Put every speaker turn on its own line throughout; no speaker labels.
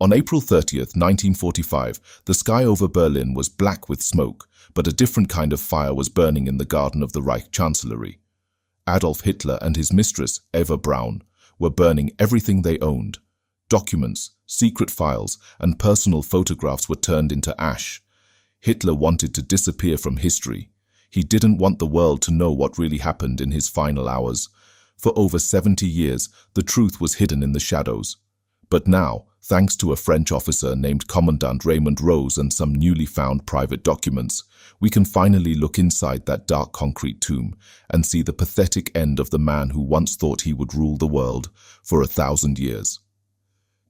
On April 30th, 1945, the sky over Berlin was black with smoke, but a different kind of fire was burning in the garden of the Reich Chancellery. Adolf Hitler and his mistress, Eva Braun, were burning everything they owned. Documents, secret files, and personal photographs were turned into ash. Hitler wanted to disappear from history. He didn't want the world to know what really happened in his final hours. For over 70 years, the truth was hidden in the shadows. But now, thanks to a French officer named Commandant Raymond Rose and some newly found private documents, we can finally look inside that dark concrete tomb and see the pathetic end of the man who once thought he would rule the world for 1,000 years.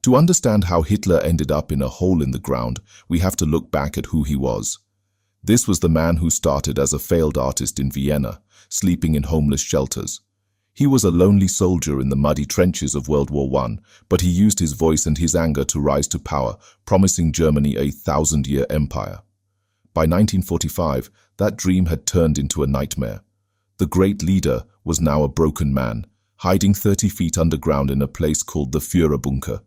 To understand how Hitler ended up in a hole in the ground, we have to look back at who he was. This was the man who started as a failed artist in Vienna, sleeping in homeless shelters. He was a lonely soldier in the muddy trenches of World War I, but he used his voice and his anger to rise to power, promising Germany a 1,000-year empire. By 1945, that dream had turned into a nightmare. The great leader was now a broken man, hiding 30 feet underground in a place called the Führerbunker.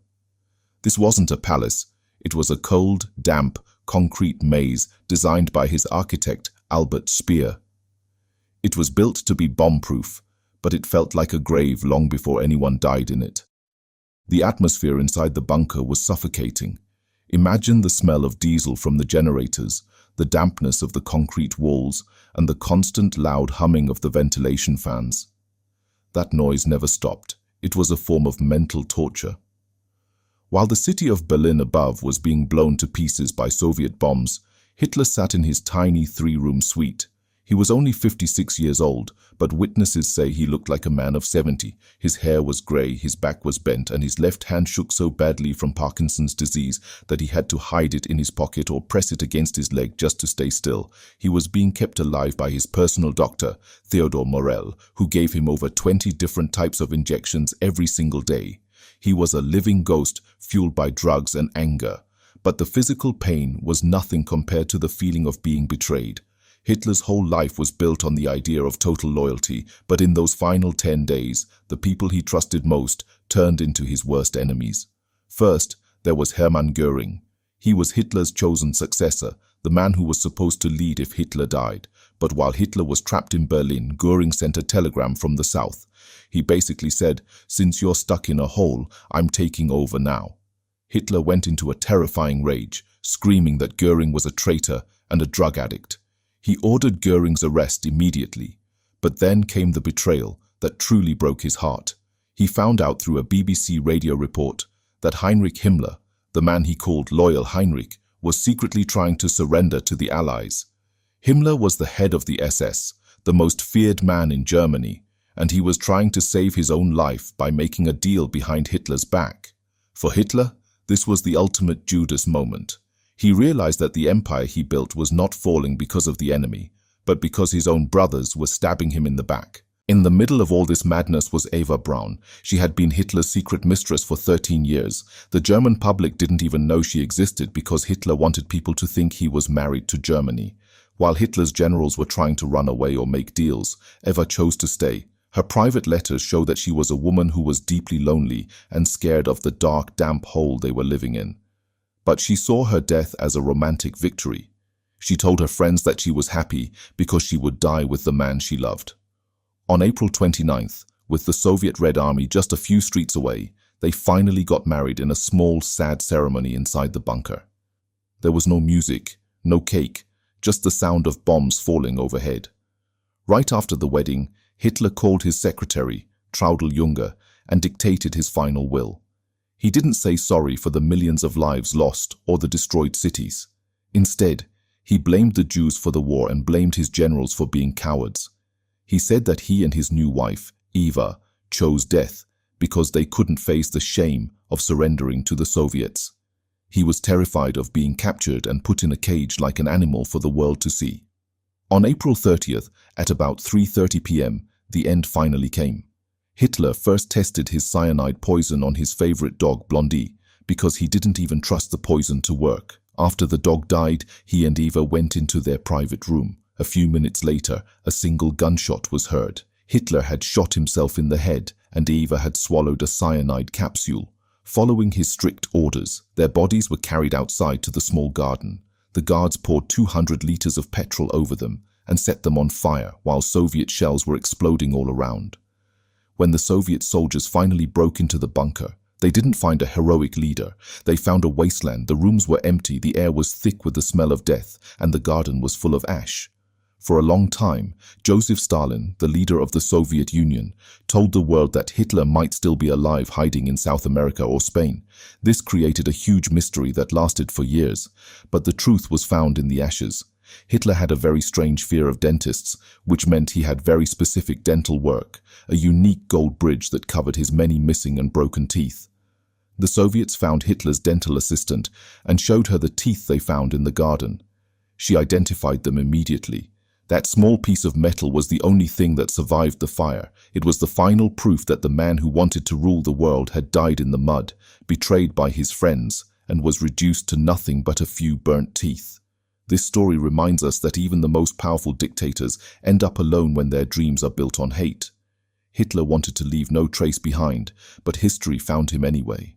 This wasn't a palace. It was a cold, damp, concrete maze designed by his architect, Albert Speer. It was built to be bomb-proof, but it felt like a grave long before anyone died in it. The atmosphere inside the bunker was suffocating. Imagine the smell of diesel from the generators, the dampness of the concrete walls, and the constant loud humming of the ventilation fans. That noise never stopped. It was a form of mental torture. While the city of Berlin above was being blown to pieces by Soviet bombs, Hitler sat in his tiny 3-room suite. He was only 56 years old, but witnesses say he looked like a man of 70. His hair was grey, his back was bent, and his left hand shook so badly from Parkinson's disease that he had to hide it in his pocket or press it against his leg just to stay still. He was being kept alive by his personal doctor, Theodor Morell, who gave him over 20 different types of injections every single day. He was a living ghost fueled by drugs and anger. But the physical pain was nothing compared to the feeling of being betrayed. Hitler's whole life was built on the idea of total loyalty, but in those final 10 days, the people he trusted most turned into his worst enemies. First, there was Hermann Göring. He was Hitler's chosen successor, the man who was supposed to lead if Hitler died. But while Hitler was trapped in Berlin, Göring sent a telegram from the south. He basically said, "Since you're stuck in a hole, I'm taking over now." Hitler went into a terrifying rage, screaming that Göring was a traitor and a drug addict. He ordered Göring's arrest immediately, but then came the betrayal that truly broke his heart. He found out through a BBC radio report that Heinrich Himmler, the man he called Loyal Heinrich, was secretly trying to surrender to the Allies. Himmler was the head of the SS, the most feared man in Germany, and he was trying to save his own life by making a deal behind Hitler's back. For Hitler, this was the ultimate Judas moment. He realized that the empire he built was not falling because of the enemy, but because his own brothers were stabbing him in the back. In the middle of all this madness was Eva Braun. She had been Hitler's secret mistress for 13 years. The German public didn't even know she existed because Hitler wanted people to think he was married to Germany. While Hitler's generals were trying to run away or make deals, Eva chose to stay. Her private letters show that she was a woman who was deeply lonely and scared of the dark, damp hole they were living in. But she saw her death as a romantic victory. She told her friends that she was happy because she would die with the man she loved. On April 29th, with the Soviet Red Army just a few streets away, they finally got married in a small, sad ceremony inside the bunker. There was no music, no cake, just the sound of bombs falling overhead. Right after the wedding, Hitler called his secretary, Traudl Junge, and dictated his final will. He didn't say sorry for the millions of lives lost or the destroyed cities. Instead, he blamed the Jews for the war and blamed his generals for being cowards. He said that he and his new wife, Eva, chose death because they couldn't face the shame of surrendering to the Soviets. He was terrified of being captured and put in a cage like an animal for the world to see. On April 30th, at about 3:30 p.m., the end finally came. Hitler first tested his cyanide poison on his favorite dog, Blondie, because he didn't even trust the poison to work. After the dog died, he and Eva went into their private room. A few minutes later, a single gunshot was heard. Hitler had shot himself in the head, and Eva had swallowed a cyanide capsule. Following his strict orders, their bodies were carried outside to the small garden. The guards poured 200 liters of petrol over them and set them on fire while Soviet shells were exploding all around. When the Soviet soldiers finally broke into the bunker, they didn't find a heroic leader. They found a wasteland. The rooms were empty, the air was thick with the smell of death, and the garden was full of ash. For a long time, Joseph Stalin, the leader of the Soviet Union, told the world that Hitler might still be alive hiding in South America or Spain. This created a huge mystery that lasted for years, but the truth was found in the ashes. Hitler had a very strange fear of dentists, which meant he had very specific dental work, a unique gold bridge that covered his many missing and broken teeth. The Soviets found Hitler's dental assistant and showed her the teeth they found in the garden. She identified them immediately. That small piece of metal was the only thing that survived the fire. It was the final proof that the man who wanted to rule the world had died in the mud, betrayed by his friends, and was reduced to nothing but a few burnt teeth. This story reminds us that even the most powerful dictators end up alone when their dreams are built on hate. Hitler wanted to leave no trace behind, but history found him anyway.